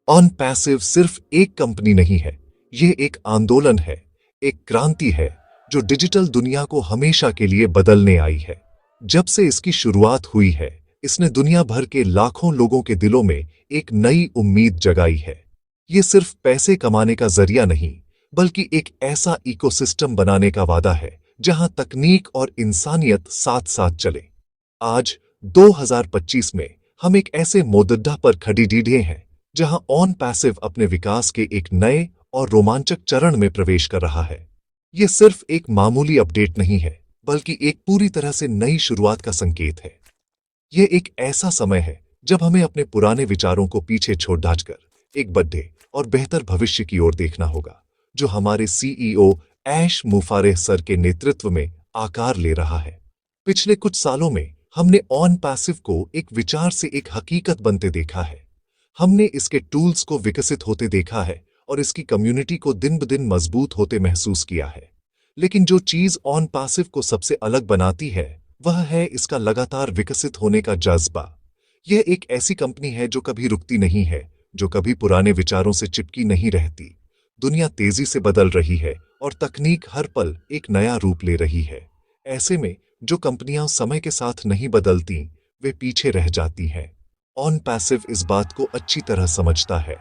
On passive सिर्फ एक company नहीं है, ये एक आंदोलन है, एक क्रांति है जो डिजिटल दुनिया को हमेशा के लिए बदलने आई है। जब से इसकी शुरुआत हुई है, इसने दुनिया भर के लाखों लोगों के दिलों में एक नई उम्मीद जगाई है। ये सिर्फ पैसे कमाने का जरिया नहीं, बल्कि एक ऐसा इकोसिस्टम बनाने का वादा है जहां तकनीक और इंसानियत साथ साथ चले। आज 2025 में हम एक ऐसे मोदड्डा पर खड़ी डीडे हैं जहां ऑन पैसिव अपने विकास के एक नए और रोमांचक चरण में प्रवेश कर रहा है। यह सिर्फ एक मामूली अपडेट नहीं है, बल्कि एक पूरी तरह से नई शुरुआत का संकेत है। यह एक ऐसा समय है जब हमें अपने पुराने विचारों को पीछे छोड़ डालकर एक बड़े और बेहतर भविष्य की ओर देखना होगा, जो हमारे सीईओ ऐश मुफारेह सर के नेतृत्व में आकार ले रहा है। पिछले कुछ सालों में हमने ऑन पैसिव को एक विचार से एक हकीकत बनते देखा है। हमने इसके टूल्स को विकसित होते देखा है और इसकी कम्युनिटी को दिन ब दिन मजबूत होते महसूस किया है। लेकिन जो चीज ऑन पैसिव को सबसे अलग बनाती है, वह है इसका लगातार विकसित होने का जज्बा। यह एक ऐसी कंपनी है जो कभी रुकती नहीं है, जो कभी पुराने विचारों से चिपकी नहीं रहती। दुनिया तेजी से बदल रही है और तकनीक हर पल एक नया रूप ले रही है। ऐसे में जो कंपनियां समय के साथ नहीं बदलती, वे पीछे रह जाती हैं। ऑन पैसिव इस बात को अच्छी तरह समझता है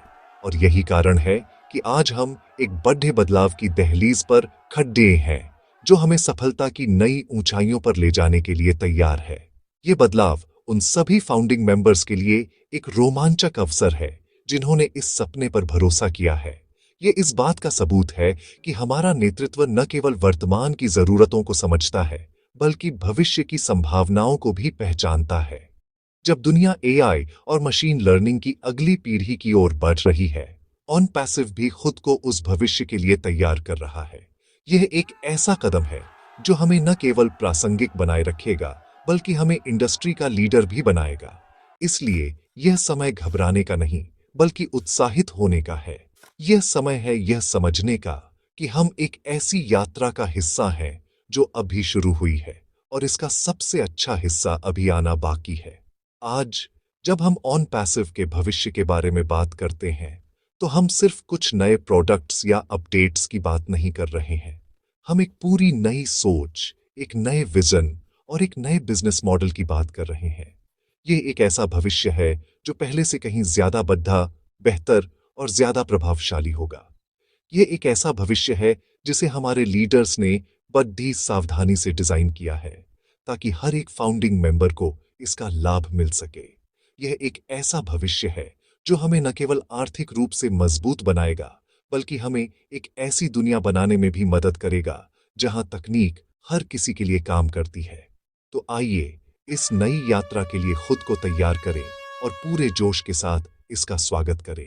और यही कारण है कि आज हम एक बड़े बदलाव की दहलीज पर खड़े हैं, जो हमें सफलता की नई ऊंचाइयों पर ले जाने के लिए तैयार है। ये बदलाव उन सभी फाउंडिंग मेंबर्स के लिए एक रोमांचक अवसर है जिन्होंने इस सपने पर भरोसा किया है। ये इस बात का सबूत है कि हमारा नेतृत्व न केवल वर्तमान की जरूरतों को समझता है, बल्कि भविष्य की संभावनाओं को भी पहचानता है। जब दुनिया एआई और मशीन लर्निंग की अगली पीढ़ी की ओर बढ़ रही है, ऑन पैसिव भी खुद को उस भविष्य के लिए तैयार कर रहा है। यह एक ऐसा कदम है जो हमें न केवल प्रासंगिक बनाए रखेगा, बल्कि हमें इंडस्ट्री का लीडर भी बनाएगा। इसलिए यह समय घबराने का नहीं, बल्कि उत्साहित होने का है। यह समय है यह समझने का कि हम एक ऐसी यात्रा का हिस्सा हैं जो अभी शुरू हुई है और इसका सबसे अच्छा हिस्सा अभी आना बाकी है। आज जब हम ऑन पैसिव के भविष्य के बारे में बात करते हैं, तो हम सिर्फ कुछ नए प्रोडक्ट्स या अपडेट्स की बात नहीं कर रहे हैं। हम एक पूरी नई सोच, एक नए विजन और एक नए बिजनेस मॉडल की बात कर रहे हैं। यह एक ऐसा भविष्य है जो पहले से कहीं ज्यादा बड़ा, बेहतर और ज्यादा प्रभावशाली होगा। यह एक ऐसा भविष्य है जिसे हमारे लीडर्स ने बड़ी सावधानी से डिजाइन किया है, ताकि हर एक फाउंडिंग मेंबर को इसका लाभ मिल सके। यह एक ऐसा भविष्य है जो हमें न केवल आर्थिक रूप से मजबूत बनाएगा, बल्कि हमें एक ऐसी दुनिया बनाने में भी मदद करेगा जहां तकनीक हर किसी के लिए काम करती है। तो आइए इस नई यात्रा के लिए खुद को तैयार करें और पूरे जोश के साथ इसका स्वागत करें।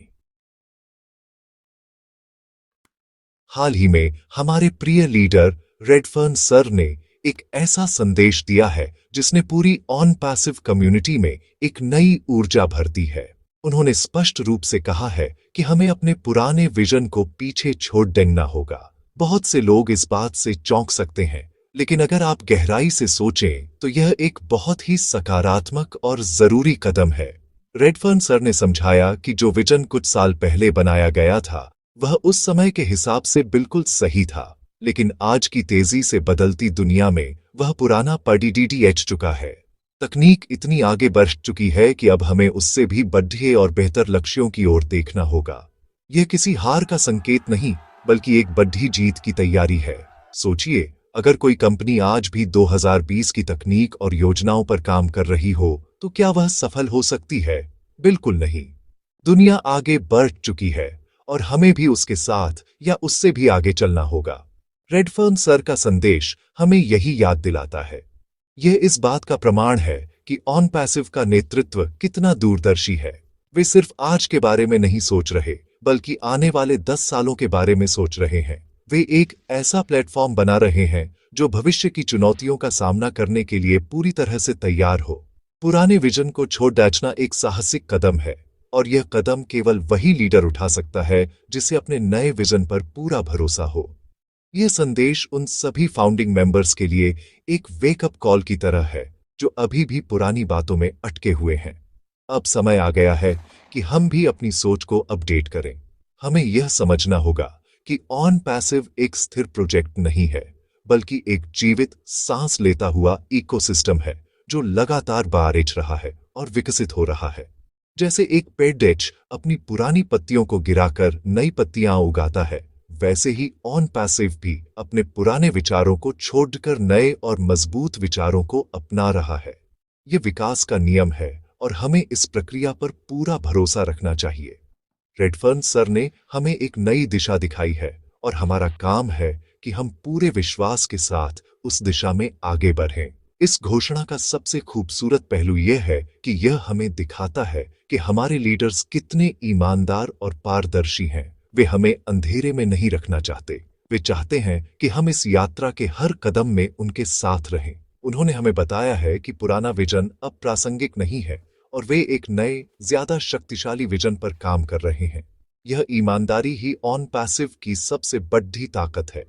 हाल ही में हमारे प्रिय लीडर रेडफर्न सर ने एक ऐसा संदेश दिया है जिसने पूरी ऑन पैसिव कम्युनिटी में एक नई ऊर्जा भर दी है। उन्होंने स्पष्ट रूप से कहा है कि हमें अपने पुराने विजन को पीछे छोड़ देना होगा। बहुत से लोग इस बात से चौंक सकते हैं, लेकिन अगर आप गहराई से सोचें तो यह एक बहुत ही सकारात्मक और जरूरी कदम है। रेडफर्न सर ने समझाया कि जो विजन कुछ साल पहले बनाया गया था, वह उस समय के हिसाब से बिल्कुल सही था, लेकिन आज की तेजी से बदलती दुनिया में वह पुराना पड़ीडीडीएच चुका है। तकनीक इतनी आगे बढ़ चुकी है कि अब हमें उससे भी बढ़े और बेहतर लक्ष्यों की ओर देखना होगा। यह किसी हार का संकेत नहीं, बल्कि एक बड़ी जीत की तैयारी है। सोचिए, अगर कोई कंपनी आज भी 2020 की तकनीक और योजनाओं पर काम कर रही हो, तो क्या वह सफल हो सकती है? बिल्कुल नहीं। दुनिया आगे बढ़ चुकी है और हमें भी उसके साथ या उससे भी आगे चलना होगा। रेडफर्न सर का संदेश हमें यही याद दिलाता है। यह इस बात का प्रमाण है कि ऑन पैसिव का नेतृत्व कितना दूरदर्शी है। वे सिर्फ आज के बारे में नहीं सोच रहे, बल्कि आने वाले 10 सालों के बारे में सोच रहे हैं। वे एक ऐसा प्लेटफॉर्म बना रहे हैं जो भविष्य की चुनौतियों का सामना करने के लिए पूरी तरह से तैयार हो। पुराने विजन को छोड़ डालना एक साहसिक कदम है, और यह कदम केवल वही लीडर उठा सकता है जिसे अपने नए विजन पर पूरा भरोसा हो। यह संदेश उन सभी फाउंडिंग मेंबर्स के लिए एक वेकअप कॉल की तरह है जो अभी भी पुरानी बातों में अटके हुए हैं। अब समय आ गया है कि हम भी अपनी सोच को अपडेट करें। हमें यह समझना होगा कि ऑन पैसिव एक स्थिर प्रोजेक्ट नहीं है, बल्कि एक जीवित सांस लेता हुआ इकोसिस्टम है जो लगातार बारिश रहा है और विकसित हो रहा है। जैसे एक पेड़ अपनी पुरानी पत्तियों को गिराकर नई पत्तियां उगाता है, वैसे ही ऑन पैसिव भी अपने पुराने विचारों को छोड़कर नए और मजबूत विचारों को अपना रहा है। ये विकास का नियम है और हमें इस प्रक्रिया पर पूरा भरोसा रखना चाहिए। रेडफर्न सर ने हमें एक नई दिशा दिखाई है और हमारा काम है कि हम पूरे विश्वास के साथ उस दिशा में आगे बढ़ें। इस घोषणा का सबसे खूबसूरत पहलू यह है कि यह हमें दिखाता है कि हमारे लीडर्स कितने ईमानदार और पारदर्शी हैं। वे हमें अंधेरे में नहीं रखना चाहते। वे चाहते हैं कि हम इस यात्रा के हर कदम में उनके साथ रहें। उन्होंने हमें बताया है कि पुराना विजन अब प्रासंगिक नहीं है और वे एक नए, ज्यादा शक्तिशाली विजन पर काम कर रहे हैं। यह ईमानदारी ही ऑन पैसिव की सबसे बड़ी ताकत है।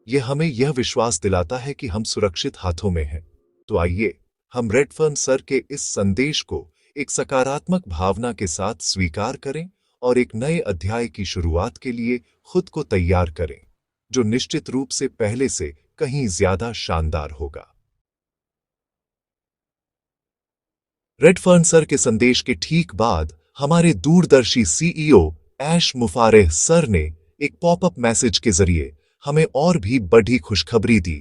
यह हमें यह विश्वास दिलाता है कि हम सुरक्षित हाथों में हैं। तो आइए हम रेडफर्न सर के इस संदेश को एक सकारात्मक भावना के साथ स्वीकार करें और एक नए अध्याय की शुरुआत के लिए खुद को तैयार करें, जो निश्चित रूप से पहले से कहीं ज्यादा शानदार होगा। रेडफर्न सर के संदेश के ठीक बाद हमारे दूरदर्शी सीईओ ऐश मुफारेह सर ने एक पॉपअप मैसेज के जरिए हमें और भी बड़ी खुशखबरी दी।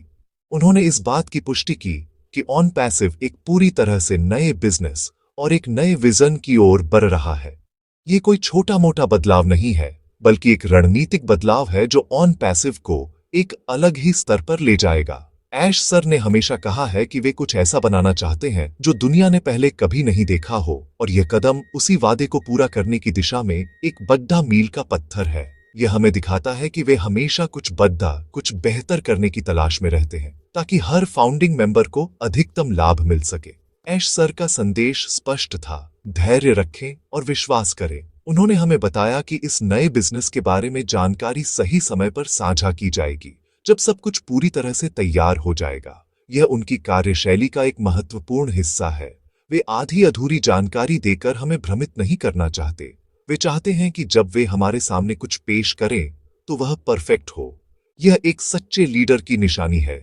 उन्होंने इस बात की पुष्टि की कि ऑन पैसिव एक पूरी तरह से नए बिजनेस और एक नए विजन की ओर बढ़ रहा है। ये कोई छोटा मोटा बदलाव नहीं है, बल्कि एक रणनीतिक बदलाव है जो ऑन पैसिव को एक अलग ही स्तर पर ले जाएगा। ऐश सर ने हमेशा कहा है कि वे कुछ ऐसा बनाना चाहते हैं जो दुनिया ने पहले कभी नहीं देखा हो, और यह कदम उसी वादे को पूरा करने की दिशा में एक बड़ा मील का पत्थर है। यह हमें दिखाता है कि वे हमेशा कुछ बड़ा, कुछ बेहतर करने की तलाश में रहते हैं, ताकि हर फाउंडिंग मेंबर को अधिकतम लाभ मिल सके। ऐश सर का संदेश स्पष्ट था, धैर्य रखें और विश्वास करें। उन्होंने हमें बताया कि इस नए बिजनेस के बारे में जानकारी सही समय पर साझा की जाएगी, जब सब कुछ पूरी तरह से तैयार हो जाएगा। यह उनकी कार्यशैली का एक महत्वपूर्ण हिस्सा है। वे आधी अधूरी जानकारी देकर हमें भ्रमित नहीं करना चाहते। वे चाहते हैं कि जब वे हमारे सामने कुछ पेश करें तो वह परफेक्ट हो। यह एक सच्चे लीडर की निशानी है।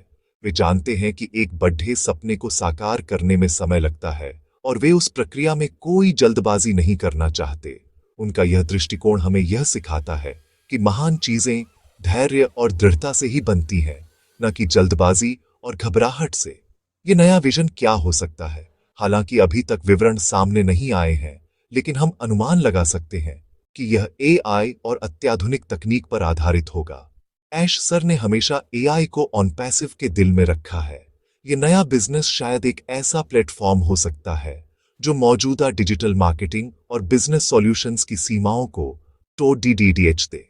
वे जानते हैं कि एक बड़े सपने को साकार करने में समय लगता है और वे उस प्रक्रिया में कोई जल्दबाजी नहीं करना चाहते। उनका यह दृष्टिकोण हमें यह सिखाता है कि महान चीजें धैर्य और दृढ़ता से ही बनती हैं, न कि जल्दबाजी और घबराहट से। ये नया विजन क्या हो सकता है? हालांकि अभी तक विवरण सामने नहीं आए हैं, लेकिन हम अनुमान लगा सकते हैं कि यह एआई और अत्याधुनिक तकनीक पर आधारित होगा। ऐश सर ने हमेशा एआई को ऑन पैसिव के दिल में रखा है। यह नया बिजनेस शायद एक ऐसा प्लेटफॉर्म हो सकता है जो मौजूदा डिजिटल मार्केटिंग और बिजनेस सॉल्यूशंस की सीमाओं को तोड़ दे।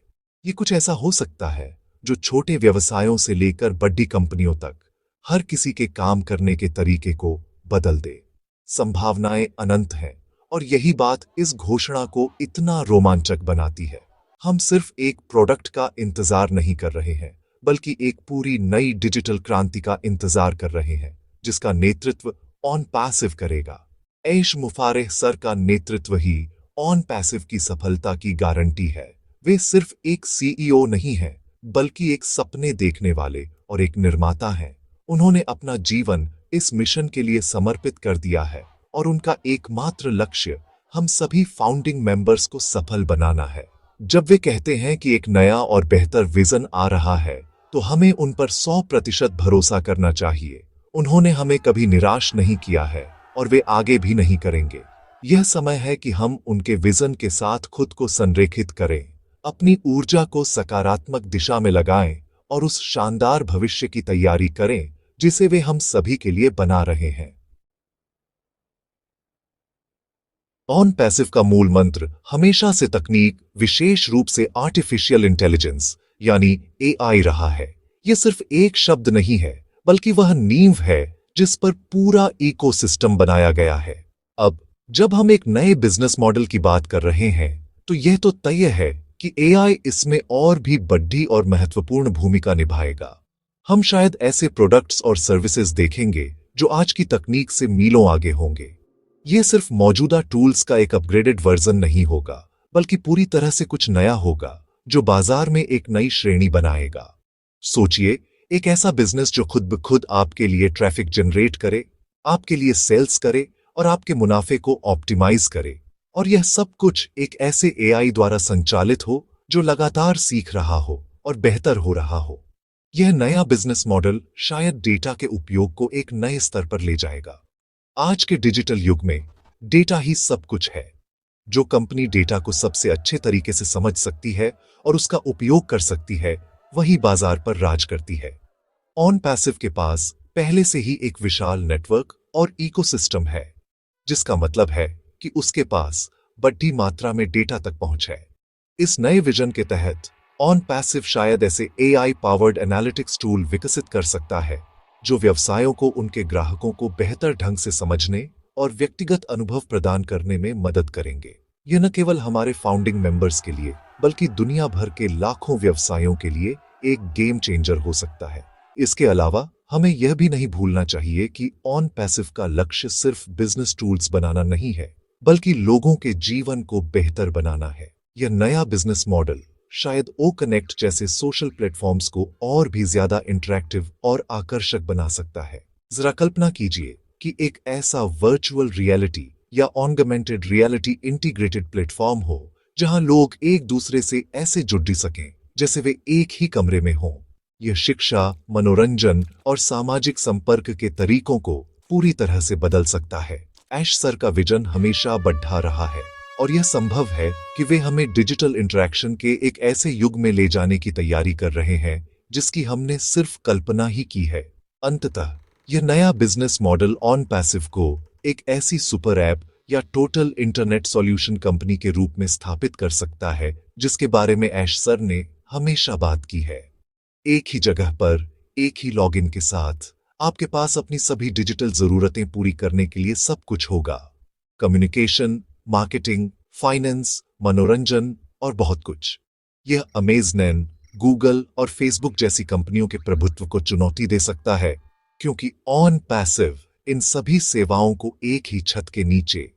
ये कुछ ऐसा हो सकता है जो छोटे व्यवसायों से लेकर बड़ी कंपनियों तक हर किसी के काम करने के तरीके को बदल दे। संभावनाएं अनंत हैं, और यही बात इस घोषणा को इतना रोमांचक बनाती है। हम सिर्फ एक प्रोडक्ट का इंतजार नहीं कर रहे हैं, बल्कि एक पूरी नई डिजिटल क्रांति का इंतजार कर रहे हैं, जिसका नेतृत्व ऑन पैसिव करेगा। ऐश मुफारेह सर का नेतृत्व ही ऑन पैसिव की सफलता की गारंटी है। वे सिर्फ एक सीईओ नहीं हैं, बल्कि एक सपने देखने वाले और एक निर्माता हैं। उन्होंने अपना जीवन इस मिशन के लिए समर्पित कर दिया है, और उनका एकमात्र लक्ष्य हम सभी फाउंडिंग मेंबर्स को सफल बनाना है। जब वे कहते हैं कि एक नया और बेहतर विजन आ रहा है, तो हमें उन पर 100% भरोसा करना चाहिए। उन्होंने हमें कभी निराश नहीं किया है और वे आगे भी नहीं करेंगे। यह समय है कि हम उनके विजन के साथ खुद को संरेखित करें, अपनी ऊर्जा को सकारात्मक दिशा में लगाएं और उस शानदार भविष्य की तैयारी करें जिसे वे हम सभी के लिए बना रहे हैं। ऑन पैसिव का मूल मंत्र हमेशा से तकनीक, विशेष रूप से आर्टिफिशियल इंटेलिजेंस यानी एआई रहा है। यह सिर्फ एक शब्द नहीं है, बल्कि वह नींव है जिस पर पूरा इकोसिस्टम बनाया गया है। अब जब हम एक नए बिजनेस मॉडल की बात कर रहे हैं, तो यह तो तय है कि एआई इसमें और भी बड़ी और महत्वपूर्ण भूमिका निभाएगा। हम शायद ऐसे प्रोडक्ट्स और सर्विसेज देखेंगे जो आज की तकनीक से मीलों आगे होंगे। ये सिर्फ मौजूदा टूल्स का एक अपग्रेडेड वर्जन नहीं होगा, बल्कि पूरी तरह से कुछ नया होगा जो बाजार में एक नई श्रेणी बनाएगा। सोचिए, एक ऐसा बिजनेस जो खुद ब खुद आपके लिए ट्रैफिक जनरेट करे, आपके लिए सेल्स करे और आपके मुनाफे को ऑप्टिमाइज करे। और यह सब कुछ एक ऐसे एआई द्वारा संचालित हो जो लगातार सीख रहा हो और बेहतर हो रहा हो। यह नया बिजनेस मॉडल शायद डेटा के उपयोग को एक नए स्तर पर ले जाएगा। आज के डिजिटल युग में डेटा ही सब कुछ है। जो कंपनी डेटा को सबसे अच्छे तरीके से समझ सकती है और उसका उपयोग कर सकती है, वही बाजार पर राज करती है। ऑन पैसिव के पास पहले से ही एक विशाल नेटवर्क और इकोसिस्टम है, जिसका मतलब है कि उसके पास बड़ी मात्रा में डेटा तक पहुंच है। इस नए विजन के तहत ऑन पैसिव शायद ऐसे एआई पावर्ड एनालिटिक्स टूल विकसित कर सकता है जो व्यवसायों को उनके ग्राहकों को बेहतर ढंग से समझने और व्यक्तिगत अनुभव प्रदान करने में मदद करेंगे। यह न केवल हमारे फाउंडिंग मेंबर्स के लिए, बल्कि दुनिया भर के लाखों व्यवसायों के लिए एक गेम चेंजर हो सकता है। इसके अलावा हमें यह भी नहीं भूलना चाहिए कि ऑन पैसिव का लक्ष्य सिर्फ बिजनेस टूल्स बनाना नहीं है, बल्कि लोगों के जीवन को बेहतर बनाना है। यह नया बिजनेस मॉडल शायद ओ कनेक्ट जैसे सोशल प्लेटफॉर्म्स को और भी ज्यादा इंटरैक्टिव और आकर्षक बना सकता है। जरा कल्पना कीजिए कि एक ऐसा वर्चुअल रियलिटी या ऑगमेंटेड रियलिटी इंटीग्रेटेड प्लेटफॉर्म हो जहां लोग एक दूसरे से ऐसे जुड़ सकें जैसे वे एक ही कमरे में हों। यह शिक्षा, मनोरंजन और सामाजिक संपर्क के तरीकों को पूरी तरह से बदल सकता है। ऐश सर का विजन हमेशा बढ़ा रहा है और यह संभव है कि वे हमें डिजिटल इंटरैक्शन के एक ऐसे युग में ले जाने की तैयारी कर रहे हैं जिसकी हमने सिर्फ कल्पना ही की है। अंततः यह नया बिजनेस मॉडल ऑन पैसिव को एक ऐसी सुपर ऐप या टोटल इंटरनेट सॉल्यूशन कंपनी के रूप में स्थापित कर सकता है जिसके बारे में ऐश सर ने हमेशा बात की है। एक ही जगह पर, एक ही लॉगिन के साथ आपके पास अपनी सभी डिजिटल जरूरतें पूरी करने के लिए सब कुछ होगा। कम्युनिकेशन, मार्केटिंग, फाइनेंस, मनोरंजन और बहुत कुछ। यह अमेज़न, गूगल और फेसबुक जैसी कंपनियों के प्रभुत्व को चुनौती दे सकता है, क्योंकि ऑन पैसिव इन सभी सेवाओं को एक ही छत के नीचे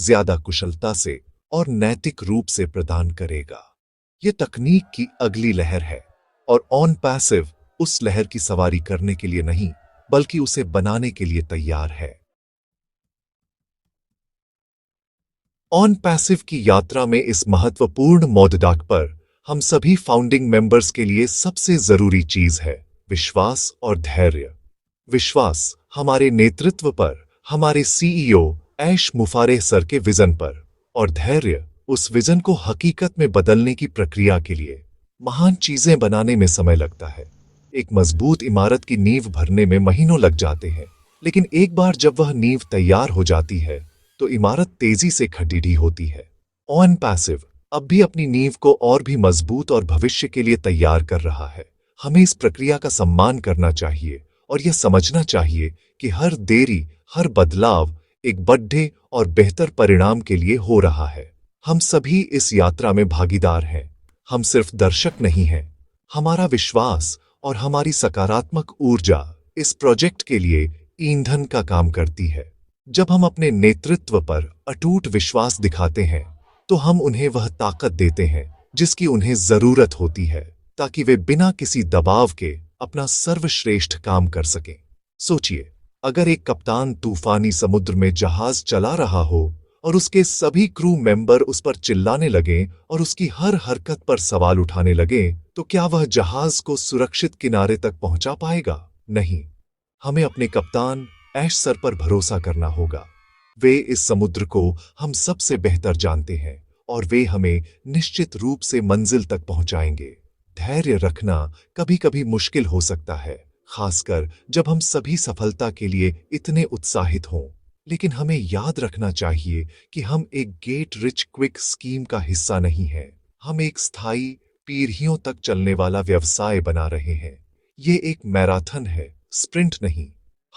ज्यादा कुशलता से और नैतिक रूप से प्रदान करेगा। यह तकनीक की अगली लहर है और ऑन पैसिव उस लहर की सवारी करने के लिए नहीं, बल्कि उसे बनाने के लिए तैयार है। ऑन पैसिव की यात्रा में इस महत्वपूर्ण मोड़दाग पर हम सभी फाउंडिंग मेंबर्स के लिए सबसे जरूरी चीज है विश्वास और धैर्य। विश्वास हमारे नेतृत्व पर, हमारे सीईओ ऐश मुफारेह सर के विजन पर, और धैर्य उस विजन को हकीकत में बदलने की प्रक्रिया के लिए। महान चीजें बनाने में समय लगता है। एक मजबूत इमारत की नींव भरने में महीनों लग जाते हैं, लेकिन एक बार जब वह नींव तैयार हो जाती है तो इमारत तेजी से खड़ी होती है। ऑन पैसिव अब भी अपनी नींव को और भी मजबूत और भविष्य के लिए तैयार कर रहा है। हमें इस प्रक्रिया का सम्मान करना चाहिए और यह समझना चाहिए कि हर देरी, हर बदलाव एक बड़े और बेहतर परिणाम के लिए हो रहा है। हम सभी इस यात्रा में भागीदार हैं। हम सिर्फ दर्शक नहीं हैं। हमारा विश्वास और हमारी सकारात्मक ऊर्जा इस प्रोजेक्ट के लिए ईंधन का काम करती है। जब हम अपने नेतृत्व पर अटूट विश्वास दिखाते हैं, तो हम उन्हें वह ताकत देते हैं जिसकी उन्हें जरूरत होती है, ताकि वे बिना किसी दबाव के अपना सर्वश्रेष्ठ काम कर सकें। सोचिए, अगर एक कप्तान तूफानी समुद्र में जहाज चला रहा हो और उसके सभी क्रू मेंबर उस पर चिल्लाने लगे और उसकी हर हरकत पर सवाल उठाने लगे, तो क्या वह जहाज को सुरक्षित किनारे तक पहुंचा पाएगा? नहीं। हमें अपने कप्तान ऐश सर पर भरोसा करना होगा। वे इस समुद्र को हम सबसे बेहतर जानते हैं और वे हमें निश्चित रूप से मंजिल तक पहुंचाएंगे। धैर्य रखना कभी-कभी मुश्किल हो सकता है, खासकर जब हम सभी सफलता के लिए इतने उत्साहित हों। लेकिन हमें याद रखना चाहिए कि हम एक गेट रिच क्विक स्कीम का हिस्सा नहीं हैं। हम एक स्थायी, पीढ़ियों तक चलने वाला व्यवसाय बना रहे हैं। ये एक मैराथन है, स्प्रिंट नहीं।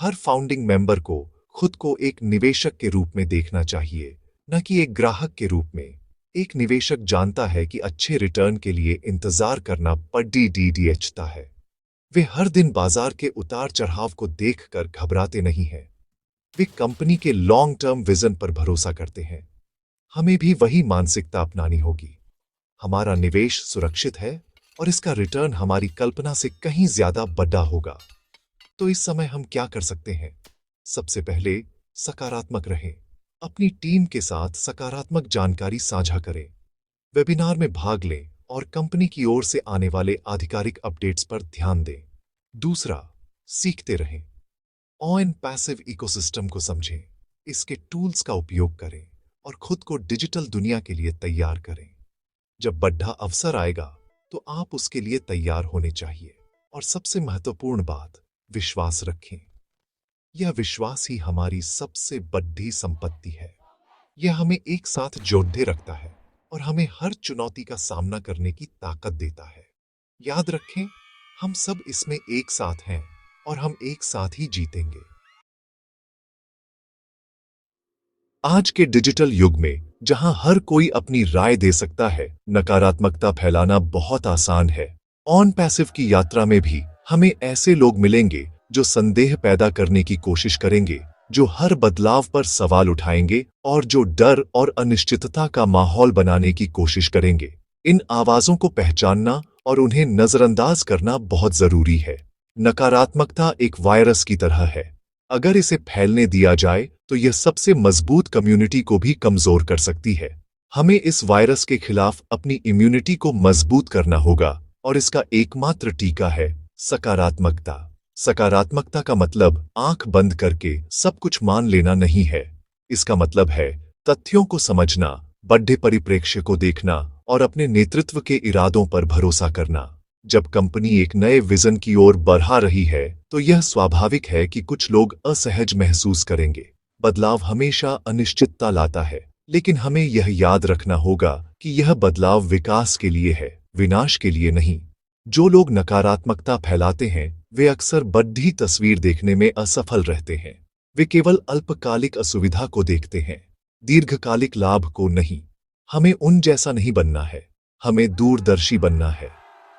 हर फाउंडिंग मेंबर को खुद को एक निवेशक के रूप में देखना चाहिए, न कि एक ग्राहक के रूप में। एक निवेशक जानता है कि अच्छे रिटर्न के लिए इंतजार करना पड़ता है। वे हर दिन बाजार के उतार चढ़ाव को देखकर घबराते नहीं हैं। वे कंपनी के लॉन्ग टर्म विजन पर भरोसा करते हैं। हमें भी वही मानसिकता अपनानी होगी। हमारा निवेश सुरक्षित है और इसका रिटर्न हमारी कल्पना से कहीं ज्यादा बड़ा होगा। तो इस समय हम क्या कर सकते हैं? सबसे पहले सकारात्मक रहें। अपनी टीम के साथ सकारात्मक जानकारी साझा करें। वेबिनार में भाग लें और कंपनी की ओर से आने वाले आधिकारिक अपडेट्स पर ध्यान दें। दूसरा, सीखते रहें। ऑन पैसिव इकोसिस्टम को समझें, इसके टूल्स का उपयोग करें और खुद को डिजिटल दुनिया के लिए तैयार करें। जब बड़ा अवसर आएगा तो आप उसके लिए तैयार होने चाहिए। और सबसे महत्वपूर्ण बात, विश्वास रखें। यह विश्वास ही हमारी सबसे बड़ी संपत्ति है। यह हमें एक साथ जोड़े रखता है और हमें हर चुनौती का सामना करने की ताकत देता है। याद रखें, हम सब इसमें एक साथ हैं और हम एक साथ ही जीतेंगे। आज के डिजिटल युग में जहां हर कोई अपनी राय दे सकता है, नकारात्मकता फैलाना बहुत आसान है। ऑन पैसिव की यात्रा में भी हमें ऐसे लोग मिलेंगे जो संदेह पैदा करने की कोशिश करेंगे, जो हर बदलाव पर सवाल उठाएंगे और जो डर और अनिश्चितता का माहौल बनाने की कोशिश करेंगे। इन आवाजों को पहचानना और उन्हें नजरअंदाज करना बहुत जरूरी है। नकारात्मकता एक वायरस की तरह है। अगर इसे फैलने दिया जाए तो यह सबसे मजबूत कम्युनिटी को भी कमजोर कर सकती है। हमें इस वायरस के खिलाफ अपनी इम्यूनिटी को मजबूत करना होगा और इसका एकमात्र टीका है सकारात्मकता। सकारात्मकता का मतलब आंख बंद करके सब कुछ मान लेना नहीं है। इसका मतलब है तथ्यों को समझना, बड़े परिप्रेक्ष्य को देखना और अपने नेतृत्व के इरादों पर भरोसा करना। जब कंपनी एक नए विजन की ओर बढ़ा रही है तो यह स्वाभाविक है कि कुछ लोग असहज महसूस करेंगे। बदलाव हमेशा अनिश्चितता लाता है, लेकिन हमें यह याद रखना होगा कि यह बदलाव विकास के लिए है, विनाश के लिए नहीं। जो लोग नकारात्मकता फैलाते हैं वे अक्सर बड़ी तस्वीर देखने में असफल रहते हैं। वे केवल अल्पकालिक असुविधा को देखते हैं, दीर्घकालिक लाभ को नहीं। हमें उन जैसा नहीं बनना है, हमें दूरदर्शी बनना है,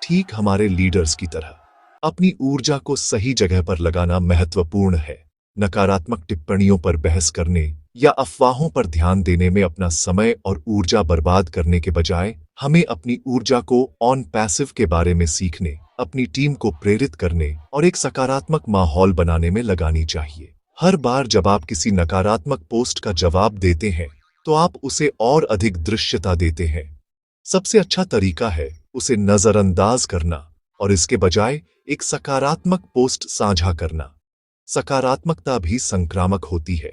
ठीक हमारे लीडर्स की तरह। अपनी ऊर्जा को सही जगह पर लगाना महत्वपूर्ण है। नकारात्मक टिप्पणियों पर बहस करने या अफवाहों पर ध्यान देने में अपना समय और ऊर्जा बर्बाद करने के बजाय हमें अपनी ऊर्जा को ऑन पैसिव के बारे में सीखने, अपनी टीम को प्रेरित करने और एक सकारात्मक माहौल बनाने में लगानी चाहिए। हर बार जब आप किसी नकारात्मक पोस्ट का जवाब देते हैं तो आप उसे और अधिक दृश्यता देते हैं। सबसे अच्छा तरीका है उसे नजरअंदाज करना और इसके बजाय एक सकारात्मक पोस्ट साझा करना। सकारात्मकता भी संक्रामक होती है।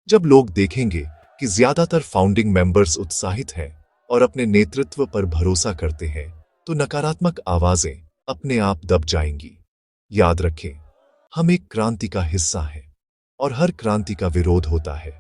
जब लोग देखेंगे कि ज्यादातर फाउंडिंग मेंबर्स उत्साहित हैं और अपने नेतृत्व पर भरोसा करते हैं तो नकारात्मक आवाजें अपने आप दब जाएंगी। याद रखें, हम एक क्रांति का हिस्सा हैं और हर क्रांति का विरोध होता है।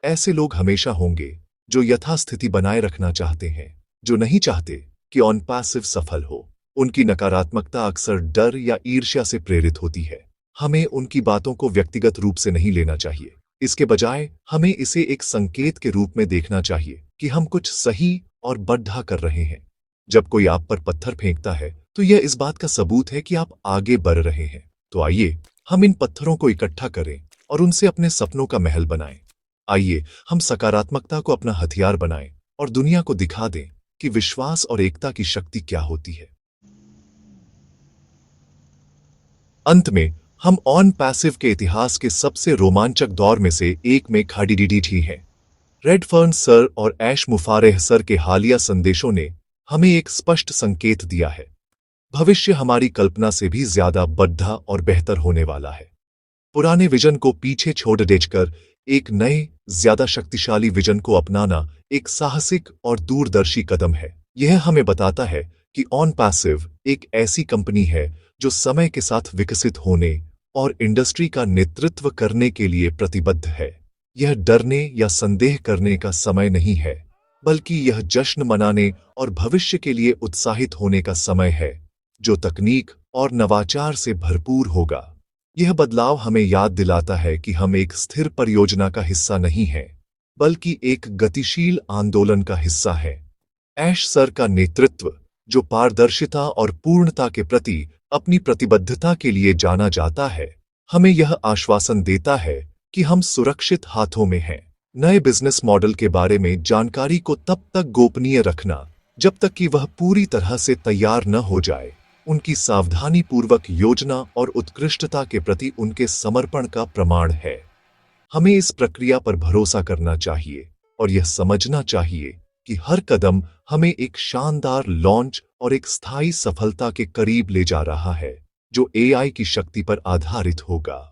ऐसे लोग हमेशा होंगे जो यथास्थिति बनाए रखना चाहते हैं, जो नहीं चाहते कि ऑन पैसिव सफल हो। उनकी नकारात्मकता अक्सर डर या ईर्ष्या से प्रेरित होती है। हमें उनकी बातों को व्यक्तिगत रूप से नहीं लेना चाहिए। इसके बजाय हमें इसे एक संकेत के रूप में देखना चाहिए कि हम कुछ सही और बढ़ा कर रहे हैं। जब कोई आप पर पत्थर फेंकता है तो यह इस बात का सबूत है कि आप आगे बढ़ रहे हैं। तो आइए हम इन पत्थरों को इकट्ठा करें और उनसे अपने सपनों का महल बनाएं। आइए हम सकारात्मकता को अपना हथियार बनाएं और दुनिया को दिखा दें कि विश्वास और एकता की शक्ति क्या होती है। अंत में हम ऑन पैसिव के इतिहास के सबसे रोमांचक दौर में से एक में खड़ी हैं। रेडफर्न सर और ऐश मुफारेह सर के हालिया संदेशों ने हमें एक स्पष्ट संकेत दिया है। भविष्य हमारी कल्पना से भी ज्यादा बढ़ा और बेहतर होने वाला है। पुराने विजन को पीछे छोड़ देकर एक नए, ज्यादा शक्तिशाली विजन को अपनाना एक साहसिक और दूरदर्शी कदम है। यह हमें बताता है कि ऑन पैसिव एक ऐसी कंपनी है जो समय के साथ विकसित होने और इंडस्ट्री का नेतृत्व करने के लिए प्रतिबद्ध है। यह डरने या संदेह करने का समय नहीं है, बल्कि यह जश्न मनाने और भविष्य के लिए उत्साहित होने का समय है, जो तकनीक और नवाचार से भरपूर होगा। यह बदलाव हमें याद दिलाता है कि हम एक स्थिर परियोजना का हिस्सा नहीं हैं, बल्कि एक गतिशील आंदोलन का हिस्सा है। ऐश सर का नेतृत्व, जो पारदर्शिता और पूर्णता के प्रति अपनी प्रतिबद्धता के लिए जाना जाता है, हमें यह आश्वासन देता है कि हम सुरक्षित हाथों में हैं। नए बिजनेस मॉडल के बारे में जानकारी को तब तक गोपनीय रखना जब तक कि वह पूरी तरह से तैयार न हो जाए। उनकी सावधानीपूर्वक योजना और उत्कृष्टता के प्रति उनके समर्पण का प्रमाण है। हमें इस प्रक्रिया पर भरोसा करना चाहिए और यह समझना चाहिए कि हर कदम हमें एक शानदार लॉन्च और एक स्थायी सफलता के करीब ले जा रहा है, जो एआई की शक्ति पर आधारित होगा।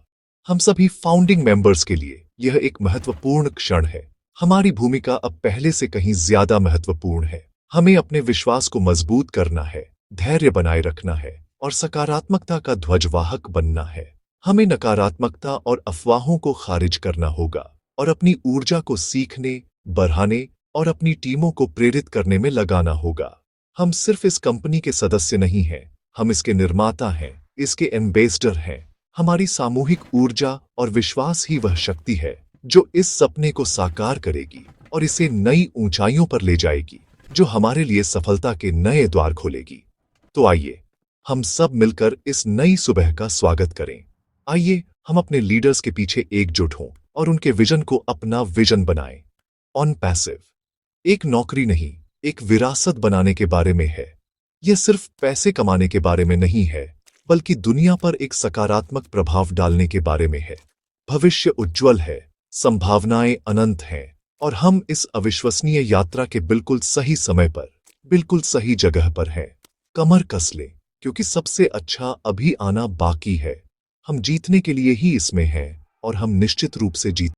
हम सभी फाउंडिंग मेंबर्स के लिए यह एक महत्वपूर्ण क्षण है। हमारी भूमिका अब पहले से कहीं ज्यादा महत्वपूर्ण है। हमें अपने विश्वास को मजबूत करना है, धैर्य बनाए रखना है और सकारात्मकता का ध्वजवाहक बनना है। हमें नकारात्मकता और अफवाहों को खारिज करना होगा और अपनी ऊर्जा को सीखने, बढ़ाने और अपनी टीमों को प्रेरित करने में लगाना होगा। हम सिर्फ इस कंपनी के सदस्य नहीं हैं, हम इसके निर्माता हैं, इसके एम्बेसडर हैं। हमारी सामूहिक ऊर्जा और विश्वास ही वह शक्ति है जो इस सपने को साकार करेगी और इसे नई ऊंचाइयों पर ले जाएगी, जो हमारे लिए सफलता के नए द्वार खोलेगी। तो आइए हम सब मिलकर इस नई सुबह का स्वागत करें। आइए हम अपने लीडर्स के पीछे एकजुट हों और उनके विजन को अपना विजन बनाएं। ऑन पैसिव एक नौकरी नहीं, एक विरासत बनाने के बारे में है। यह सिर्फ पैसे कमाने के बारे में नहीं है, बल्कि दुनिया पर एक सकारात्मक प्रभाव डालने के बारे में है। भविष्य उज्जवल है, संभावनाएं अनंत हैं और हम इस अविश्वसनीय यात्रा के बिल्कुल सही समय पर, बिल्कुल सही जगह पर हैं। कमर कस लें, क्योंकि सबसे अच्छा अभी आना बाकी है। हम जीतने के लिए ही इसमें हैं और हम निश्चित रूप से जीत